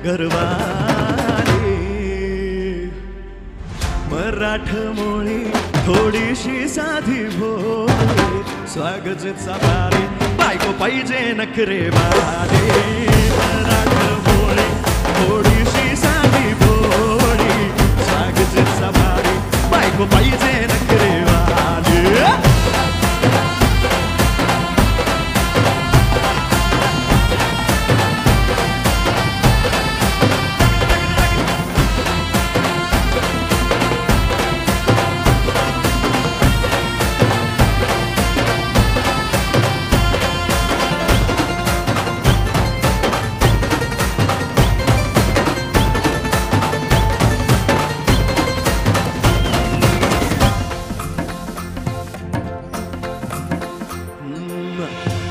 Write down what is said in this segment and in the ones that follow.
घरवाली मराठमोळी थोडीशी साधी भोळी स्वागताचा बारी बायको पाहिजे नखरेवाली मराठमोळी थोडीशी साधी भोळी स्वागताचा बारी बायको पाहिजे नखरेवाली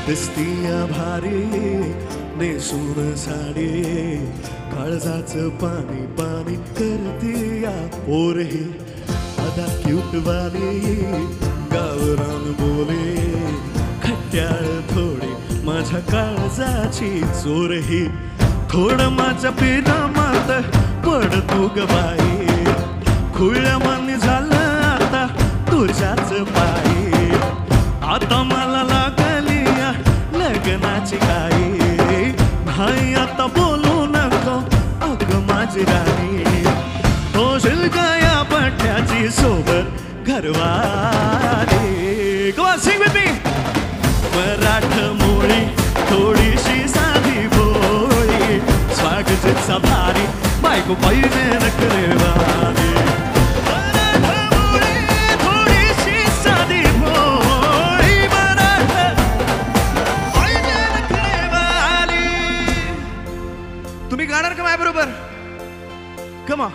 दिसतीया भारी नेसून साडी काळजाचं पाणी पाणी करतीया पोरही अदा क्यूटवाली गावरान बोले खट्याळ थोडी माझ्या काळजाची चोरही थोडं माझ्या पिनामात पड तू ग बाई खुळ्या मानी झालं आता तुझ्याच पायी आता मला लागली लग्नाची काही भाई आता बोलू नको अग माझी राणी होशील या पठ्याची सोबत घरवाली Go on, sing with me. मराठमोळी थोडीशी साधी भोळी स्वागताचा भारी बायको पाहिजे नखरेवाली तुम्ही गाणार का माझ्याबरोबर कमा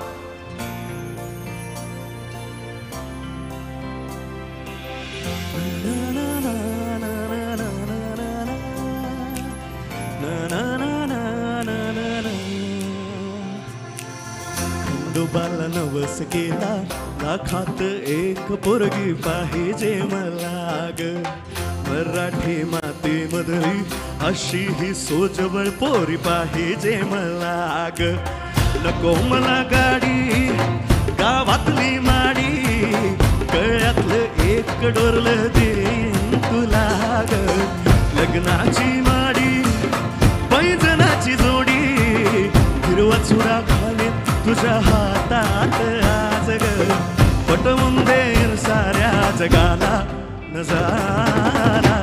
खंडोबाला नवस केला लाखात एक पोरगी पाहिजे मला ग मराठी माते मधली अशी ही सोजवळ पोरी पाहिजे मला ग नको मला गाडी गावातली माडी गळ्यातलं एक डोरलं देईन तुला ग लग्नाची माडी पैंजनाची जोडी हिरवा चुरा घालीन तुझ्या हातात आज ग पटवून देईन साऱ्या जगाला नजारा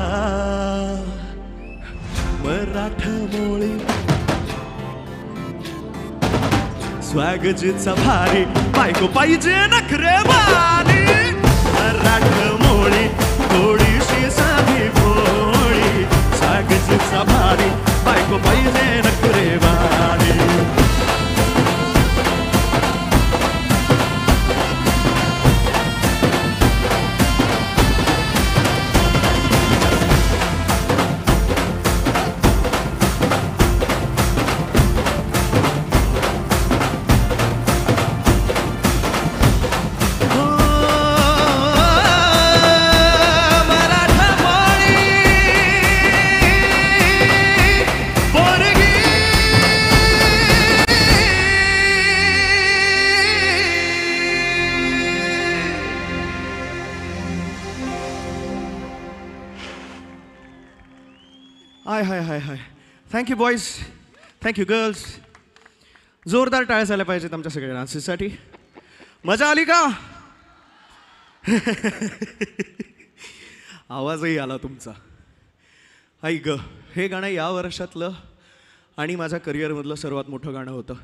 मराठमोळी स्वागताचा भारी बायको पाहिजे नखरेवाली मराठमोळी थोडीशी साधी भोळी स्वागताचा भारी बायको पाहिजे नखरेवाली hi thank you boys thank you girls जोरदार टाळ्या झाल्या पाहिजेत आमच्या सगळ्या डान्सेससाठी मजा आली का आवाजही आला तुमचा आई ग हे गाणं या वर्षातलं आणि माझ्या करिअरमधलं सर्वात मोठं गाणं होतं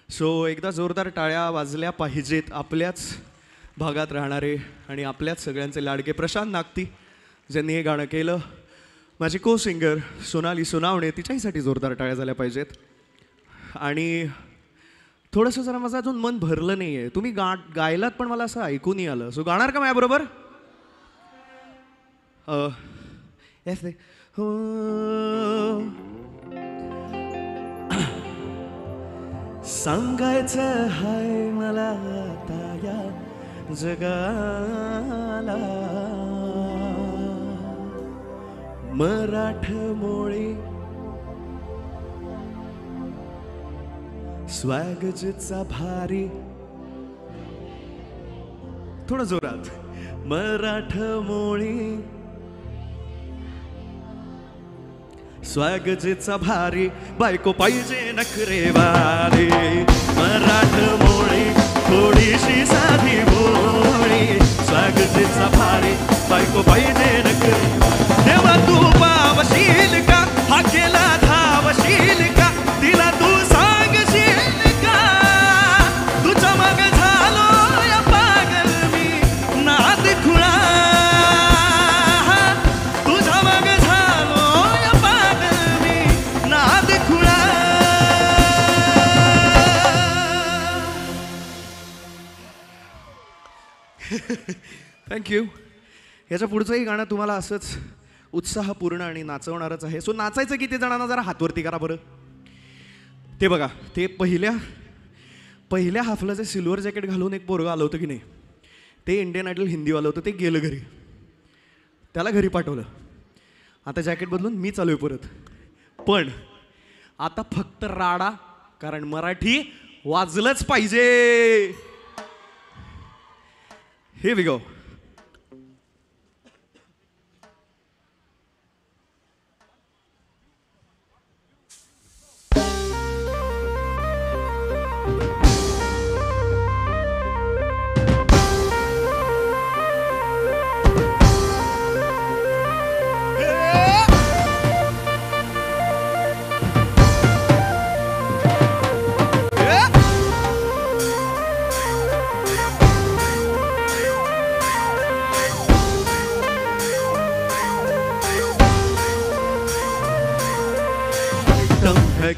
सो एकदा जोरदार टाळ्या वाजल्या पाहिजेत आपल्याच भागात राहणारे आणि आपल्याच सगळ्यांचे लाडके प्रशांत नागती ज्यांनी हे गाणं केलं माझी को सिंगर सोनाली सोनावणे तिच्याहीसाठी जोरदार टाळ्या झाल्या पाहिजेत आणि थोडंसं जरा माझं अजून मन भरलं नाही आहे तुम्ही गायलात पण मला असं ऐकूनही आलं सो गाणार का माझ्याबरोबर येस हो सांगायचं हाय मला आता या जगाला मराठमोळी स्वॅगचा भारी, थोडं जोरात. मराठ मोळी स्वॅगचा भारी, बायको पाहिजे नखरेवारी. मराठ मोळी थोडीशी साधी भोळी, स्वॅगचा भारी, बायको पाहिजे नखरे. तेव्हा तू पावशील का, हा केला धावशील का, तिला तू सांगशील का, तुझ्या मग झालो या पागल मी नाद खुळा. तुझ्या मग झालो या पागल मी नाद खुळा. थँक्यू. याच्या पुढचंही गाणं तुम्हाला असंच उत्साहपूर्ण आणि नाचवणारच आहे. सो नाचायचं किती जणांना जरा हातवरती करा बरं. ते बघा, ते पहिल्या हाफलाचं सिल्वर जॅकेट घालून एक पोरगं आलं होतं की नाही, ते इंडियन आयडल हिंदीवालं होतं. ते गेलं घरी, त्याला घरी पाठवलं. आता जॅकेट बदलून मी चालू आहे परत. पण आता फक्त राडा, कारण मराठी वाजलंच पाहिजे. हे वी गो.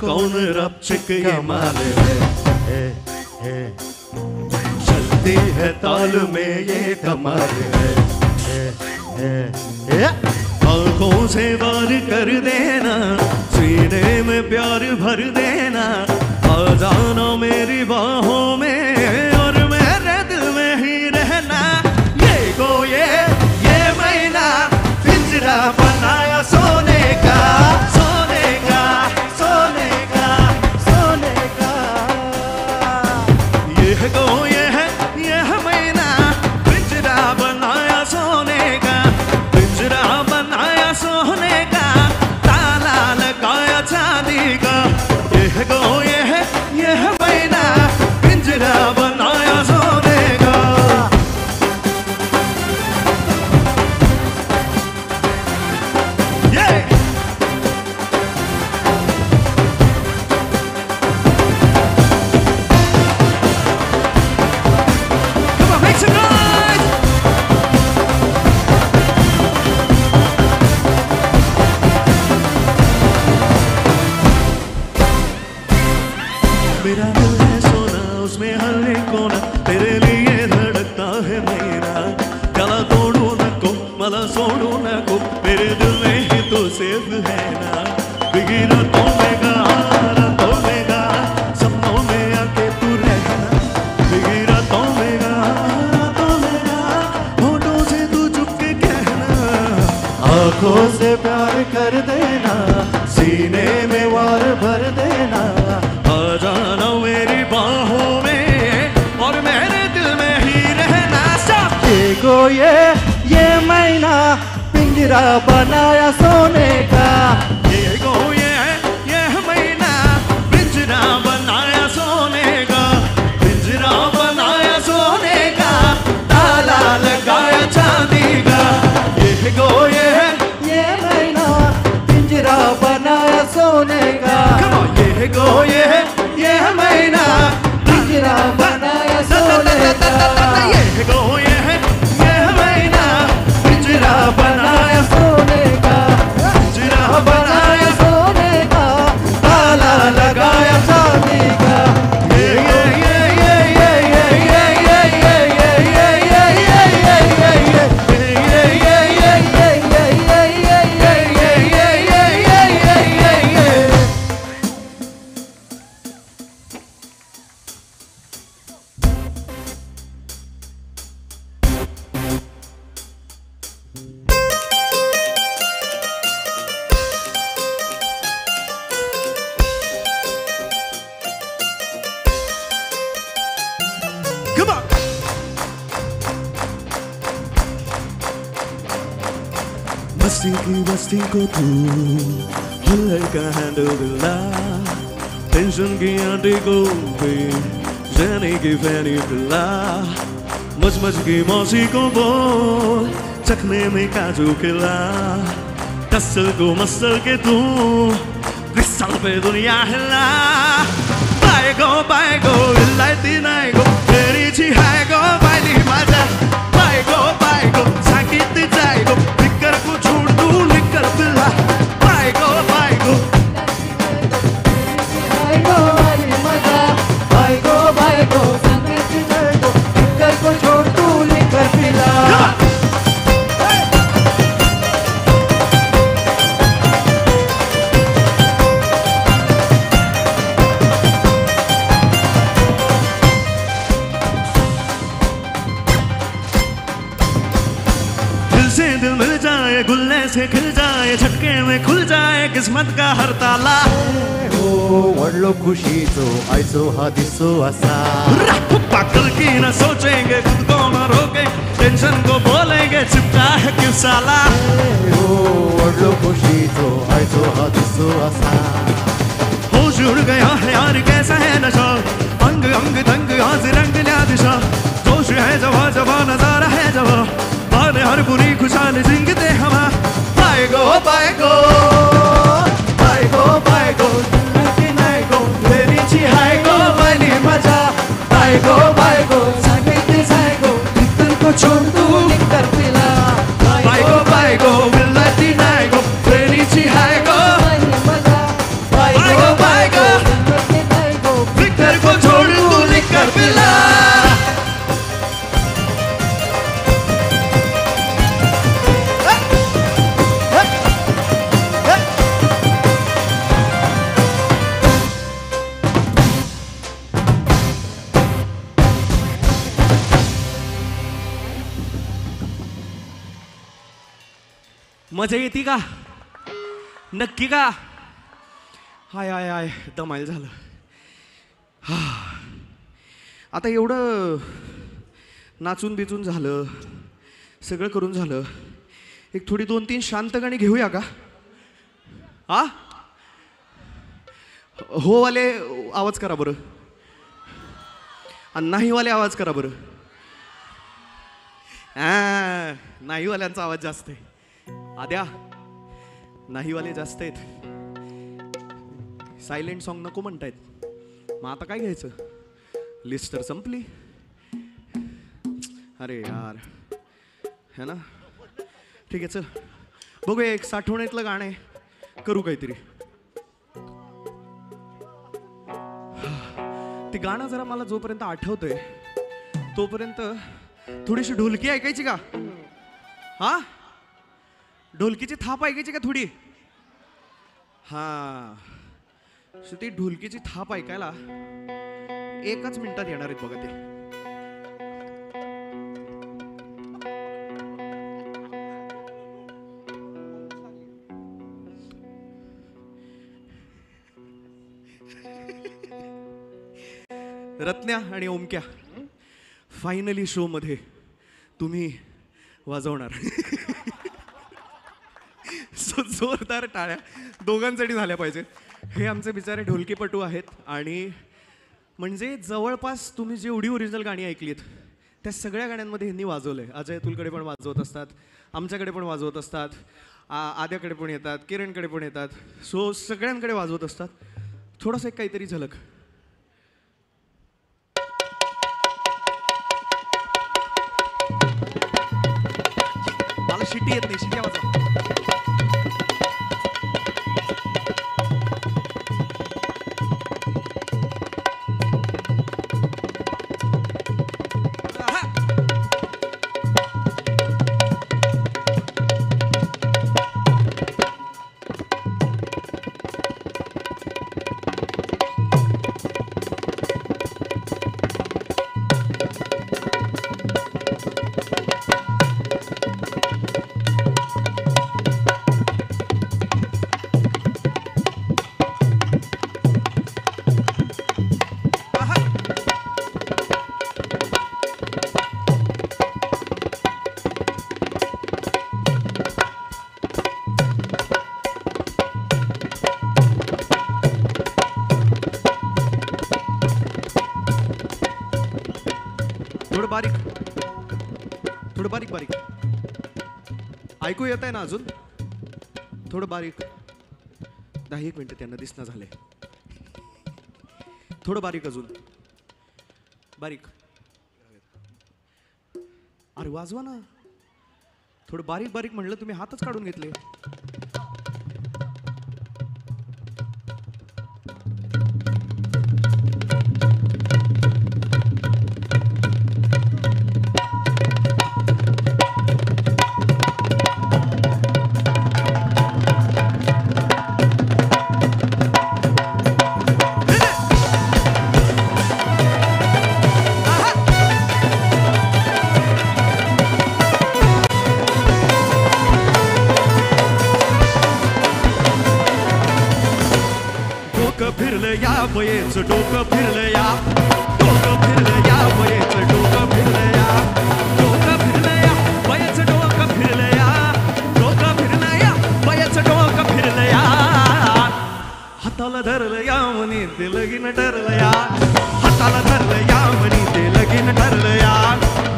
कौन रब चिक ये माल है, चलती है ताल में ये कमाल है. आंखों से वार कर देना, सीने में प्यार भर देना, आ जाना मेरी बाहों में और मेरे दिल में ही रहना. ये महीना पिंजरा बनाया सोने का, सोने का, सोने का, सोने का. ये महीना पिंजरा बनाया सोने का, पिंजरा बनाया सोने का, ताला लगाया चांदी का. ये महीना पिंजरा बनाया सोने का. मेरा दिल है सोना, उसमें हर एक कोना तेरे लिए धड़कता है मेरा. त्याला तोडू नको, मला सोडू नको, मेरे दिल में ही तो सेफ है ना. बिगी रातों में गा, सपनों में आके तू रहना. बिगी रातों में गा, होठों से तू चुप के कहना. आंखों से प्यार कर देना, सीने में वार भर देना. जाना मेरी बाहों में और मेरे दिल में ही रहना. ये महीना पिंजरा बनाया सोने का. ये महीना पिंजरा बनाया सोने का, पिंजरा बनाया सोने का, ताला लगाया चांदी का. ये महीना पिंजरा बनाया सोने का. ये महीना पिंजरा बनाया सोने का. ये महीना पिंजरा बनाया सोने का, पिंजरा बनाया बस्ती को तू हुलर का हैंडोला टेंशन की आंटी को भी जाने की फैनी पिला मच की मौसी को बोल चखने में काजू खिला कसल को मसल के तू क्रिस्टल पे दुनिया हिला बायगो इल्लायती नाही गो तेरीची हाय गो बायली माझा बायगो सांगितली जाय गो लिकर को छोड़ तू लिकर पिला बायगो बायगो वाली मजा बायगो सांगितली जाय गो लिकर को छोड़ तू लिकर पिला दिल मिल जाए गुल्ले से खिल जाए झटके में खुल जाए किस्मत का हर ताला हो वडलो खुशीचो आयचो हा दिसो असा पागल की न सोचेंगे खुद को न रोके टेंशन को बोलेंगे चिपका है क्यों साला हो वडलो खुशीचो आयचो हा दिसो असा होश उड़ गया है यार कैसा है नशा अंग अंग तंग आज रंग लिया दिशा जोश है जवा नजारा है जवा हर बुरी खुशहाल जिंदगी हवा बायगो नाही गो तेरीची हाय गो वाली मजा बायगो सांगितली जाय गो लिकर को छोड़ तू लिकर पिला बायगो इल्लायती नाही गो तेरीची हाय गो वाली मजा बायगो सांगितली जाय गो लिकर को छोड़ तू लिकर पिला मजा येते का नक्की का हाय दमाईल झालं आता एवढं नाचून बिचून झालं सगळं करून झालं एक थोडी 2-3 शांत गाणी घेऊया का हा हो वाले आवाज करा बरं आणि नाही वाले आवाज करा बरं नाही वाल्यांचा आवाज जास्त आहे आद्या नाहीवाले जास्त आहेत सायलेंट सॉन्ग नको म्हणतायत मग आता काय घ्यायचं लिस्ट तर संपली अरे यार है ना ठीक आहे चल बघूया एक साठवणीतलं गाणं आहे करू काहीतरी ते गाणं जरा मला जोपर्यंत आठवतंय तोपर्यंत थोडीशी ढोलकी ऐकायची का हा ढोलकीची थाप ऐकायची का थोडी हा ती ढोलकीची थाप ऐकायला 1 मिनिटात येणार आहेत बघा ते रत्न्या आणि ओमक्या फायनली शो मध्ये तुम्ही वाजवणार सो जोरदार टाळ्या दोघांसाठी झाल्या पाहिजे हे आमचे बिचारे ढोलकीपटू आहेत आणि म्हणजे जवळपास तुम्ही जेवढी ओरिजिनल गाणी ऐकलीत त्या सगळ्या गाण्यांमध्ये ह्यांनी वाजवलंय अजय अतुलकडे पण वाजवत असतात आमच्याकडे पण वाजवत असतात आद्याकडे पण येतात किरणकडे पण येतात सो सगळ्यांकडे वाजवत असतात थोडंसं एक काहीतरी झलक मला शिटी येत नाही शिट्या वाजवा थोडं बारीक, थोडं बारीक बारीक. ऐकू येत आहे ना अजून? थोडं बारीक. 10-1 मिनिटं त्यांना दिसणं झालंय. थोडं बारीक अजून, बारीक. अरे वाजवा ना. थोडं बारीक बारीक म्हणलं, तुम्ही हातच काढून घेतले. बयेचं डोकं फिरलं या, डोकं फिरलं या, बयेचं डोकं फिरलं या, डोकं फिरलं या, बयेचं डोकं फिरलं या, डोकं फिरलं या, बयेचं डोकं फिरलं या. हाताला धरलं या म्हणी ते लगीन ठरलं या, हाताला धरलं या म्हणी ते लगीन ठरलं या,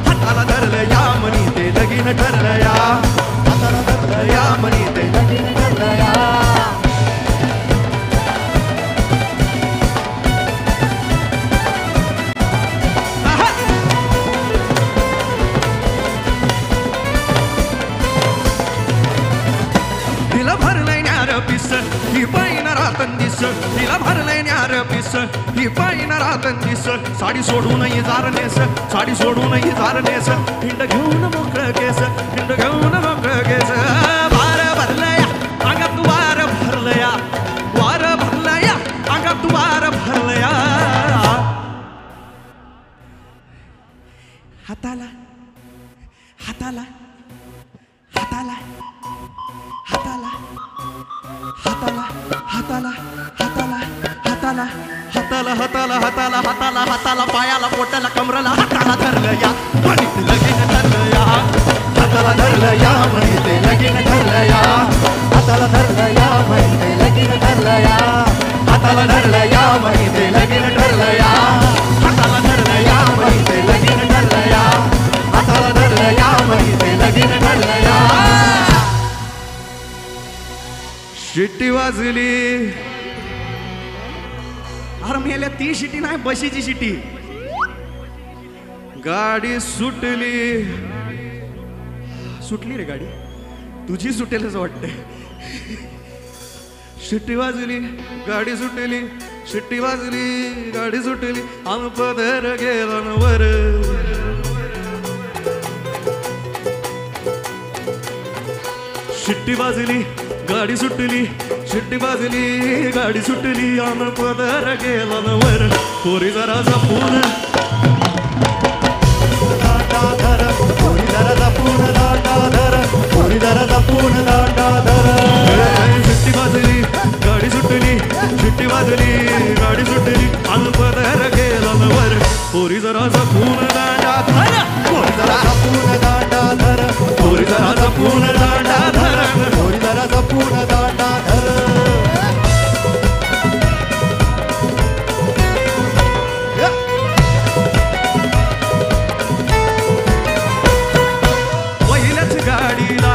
हाताला धरलं या म्हणी ते लगीन ठरलं या, हाताला धरलं या म्हणी ते लगीन ठरलं या. ही पायीना रातन दिस, तिला भरलंय न्यार पिस, ही पायीना रातन दिस. साडी सोडूनही जारनेस, साडी सोडूनही जारनेस, हिंड घेऊन मोकळं केस, हिंड घेऊन मोकळं केस. वार भरलया अंगात वार भरलया, वार भरलया अंगात वार भरलया. हाताला हाताला हाताला हाताला हाताला हाताला हाताला हाताला हाताला हाताला हाताला हाताला हाताला पायाला पोटाला कमराला हाताला धरलं या म्हणी ते लगीन ठरलं या, हाताला धरलं या म्हणी ते लगीन ठरलं या, हाताला धरलं या म्हणी ते लगीन ठरलं या, हाताला धरलं या म्हणी ते लगीन ठरलं या, हाताला धरलं या म्हणी ते लगीन ठरलं या, हाताला धरलं या म्हणी ते लगीन ठरलं या. शिट्टी वाजली. अरे मेल्या ती शिटी नाही, बशीची शिटी. गाडी सुटली, सुटली रे गाडी, तुझी सुटेल असं वाटतंय. शिट्टी वाजली, गाडी सुटली, शिट्टी वाजली, गाडी सुटली, आम पदर गेला न वर. शिट्टी वाजली, गाडी सुटली, शिट्टी वाजली, गाडी सुटली, आन पदर गेला न वर. पोरी जरा जपून दांडा धर, पोरी जरा जपून दांडा धर, पोरी जरा जपून दांडा धर. शिट्टी वाजली, गाडी सुटली, शिट्टी वाजली, गाडी सुटली, आन पदर गेला न वर. पोरी जरा जपून दांडा धर, पोरी जरा जपून दांडा धर, पोरी जरा जपून दांडा धर, पोरी जरा जपून दांडा धर. पहिल्याच गाडीला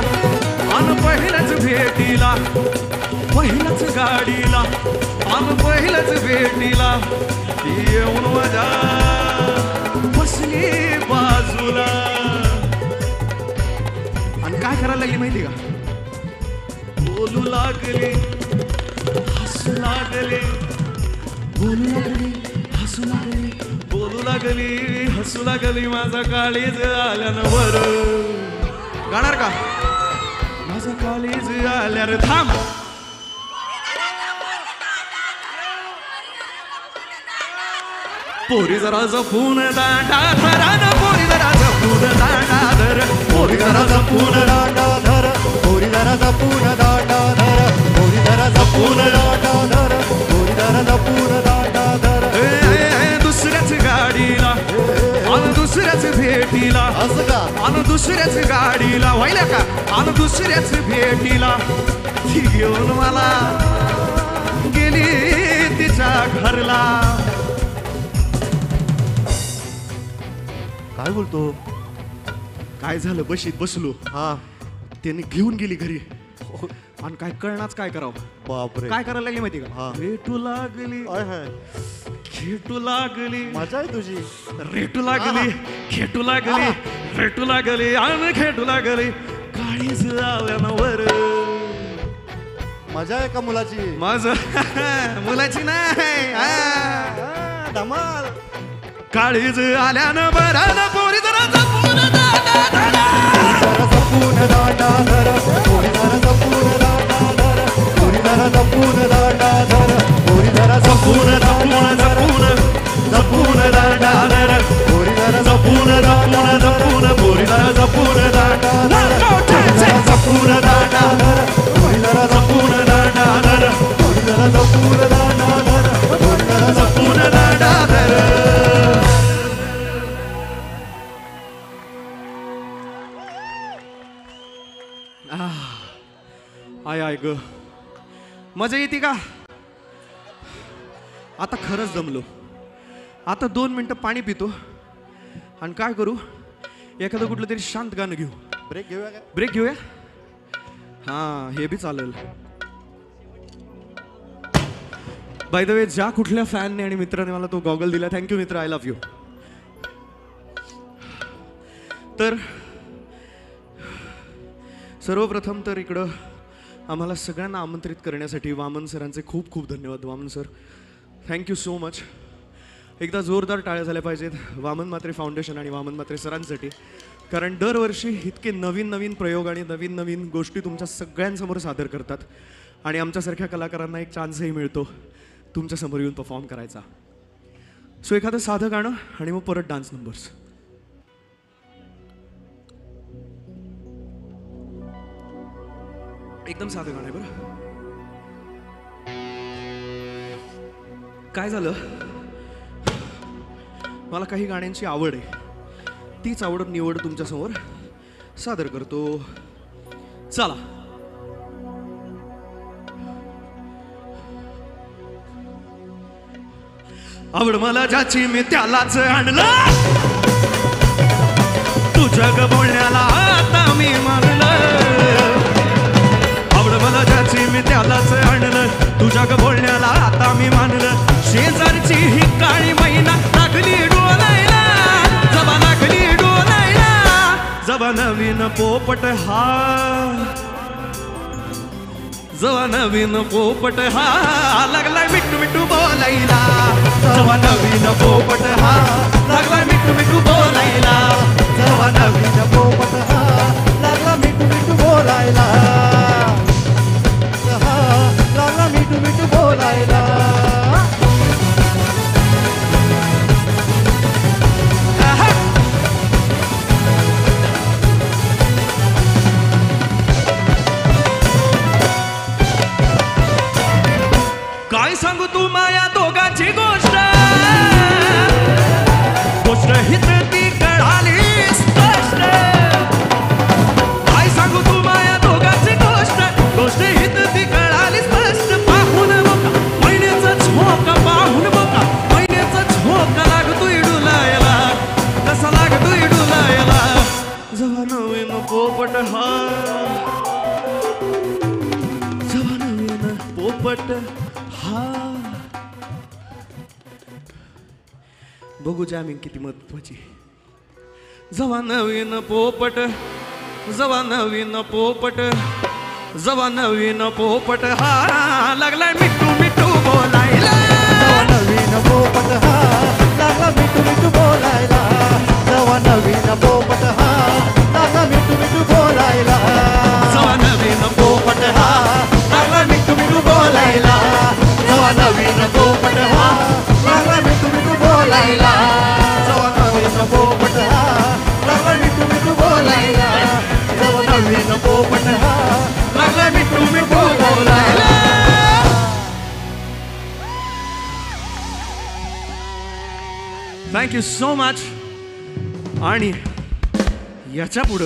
आन पहिल्याच भेटीला, पहिल्याच गाडीला आन पहिल्याच भेटीला, ती येऊन माझ्या बसली बाजूला. आणि काय करायला लागली माहिती का? बोलू लागली, हसू लागली, बोलू लागली, हसू लागली, बोलू लागली, हसू लागली. माझा काळीज आल्यानं वर. गाणार का? माझा काळीज आल्यावर थांब. पोरी जरा जपून दांडा धरा न, पोरी जरा जपून दांडा धर, पोरी जरा जपून दांडा धर, पोरी जरा जपून दांडा धर, पोरी जरा जपून दांडा धर, पोरी जरा जपून दांडा धर. दुसऱ्याच गाडीला आणि दुसऱ्याच भेटीला, असं का? आणि दुसऱ्याच गाडीला व्हायला का? आणि दुसऱ्याच भेटीला ती घेऊन मला गेली तिच्या घरला. काय बोलतो? काय झालं बशीत बसलो हा. त्याने घेऊन गेली घरी आणि काय कळणाच काय करावं. बापरे. काय करायला लागली माहिती का? हा. रेटू लागली आय हाय. खेटू लागली मजा आहे तुझी. रेटू लागली खेटू लागली रेटू लागली आणि खेटू लागली काळीच आल्यानं वर मजा आहे का मुलाची? माझ मुलाची नाही धमाल. काळीज आल्यानं बरं पोरी जरा जपून जपून दांडा धर, पोरी जरा जपून दांडा धर, पोरी जरा जपून दांडा धर, पोरी जरा जपून दांडा धर, जपून दांडा धर पोरी जरा जपून पोरी जरा जपून दांडा जपून दांडा धर पोरी जरा जपून दांडा धर पोरी जरा जपून दांडा धर, पोरी जरा जपून दांडा धर. आय आय ग मजा येते का? आता खरंच जमलो. आता 2 मिनिटं पाणी पितो आणि काय करू एखादं कुठलं तरी शांत गाणं घेऊ. ब्रेक घेऊया काय? ब्रेक घेऊया. हां हे बी चालेल. बाय द वे ज्या कुठल्या फॅनने आणि मित्राने मला तो गॉगल दिला थँक्यू मित्र आय लव्ह यू. तर सर्वप्रथम तर इकडं आम्हाला सगळ्यांना आमंत्रित करण्यासाठी वामन सरांचे खूप खूप धन्यवाद. Vaman sir thank you so much. एकदा जोरदार टाळ्या झाल्या पाहिजेत वामन म्हात्रे फाउंडेशन आणि वामन म्हात्रे सरांसाठी, कारण दरवर्षी इतके नवीन नवीन प्रयोग आणि नवीन नवीन गोष्टी तुमच्या सगळ्यांसमोर सादर करतात आणि आमच्यासारख्या कलाकारांना एक चान्सही मिळतो तुमच्यासमोर येऊन परफॉर्म करायचा. सो एखादं साधं गाणं आणि मग परत डान्स नंबर्स. एकदम साधं गाणं आहे बरं. काय झालं मला काही गाण्यांची आवड आहे, तीच आवड निवड तुमच्यासमोर सादर करतो. चला आवड मला ज्याची मी त्यालाच आणलं, तू जग बोलण्याला आता मी मानलं. आवड मला ज्याची मी त्यालाच आणलं, तू जग बोलण्याला आता मी मानलं. शेजारची ही काळी मैना लागली डोलायला, जबा लागली डोलायला, जबा नवीन पोपट हा, जवा नवीन पोपट हा लागलाय मिठू मिठू बोलायला. जवा नवीन पोपट हा लागलाय मिठू मिठू बोलायला. जवा नवीन पोपट हा लागला मिठू मिठू बोलायला, लागला मिठू मिठू बोलायला. काय सांगू तू माया दोघांची गोष्ट, गोष्ट हित ती कळाली स्पष्ट. काय सांगू तू माया दोघांची गोष्ट, गोष्ट हित ती कळाली स्पष्ट. पाहून बोका महिन्याचा झोका, पाहून बोका महिन्याचा झोका लागतोय डुलायला, कसा लागतोय डुलायला. जवा नवीन पोपट हा, जवा नवीन पोपट हा. बघू जामीन किती महत्वाची. जवा नवीन पोपट, जवा नवीन पोपट, जवा नवीन पोपट हा लागलाय मिठू मिठू बोलायला. जवा नवीन पोपट हा लागला मिठू मिठू बोलायला, जवा नवीन पोपट हा लागला मिठू मिठू बोलायला. जवा नवीन पोपट हा लागला मिठू मिठू बोलायला. जवा नवीन पोपट हा लागला मिठू मिठू बोलायला, जवा नवीन पोपट हा लागला मिठू मिठू बोलायला, जवा नवीन पोपट हा लागलाय मिठू मिठू बोलायला. Thank you so much. आणि याच्या पुढं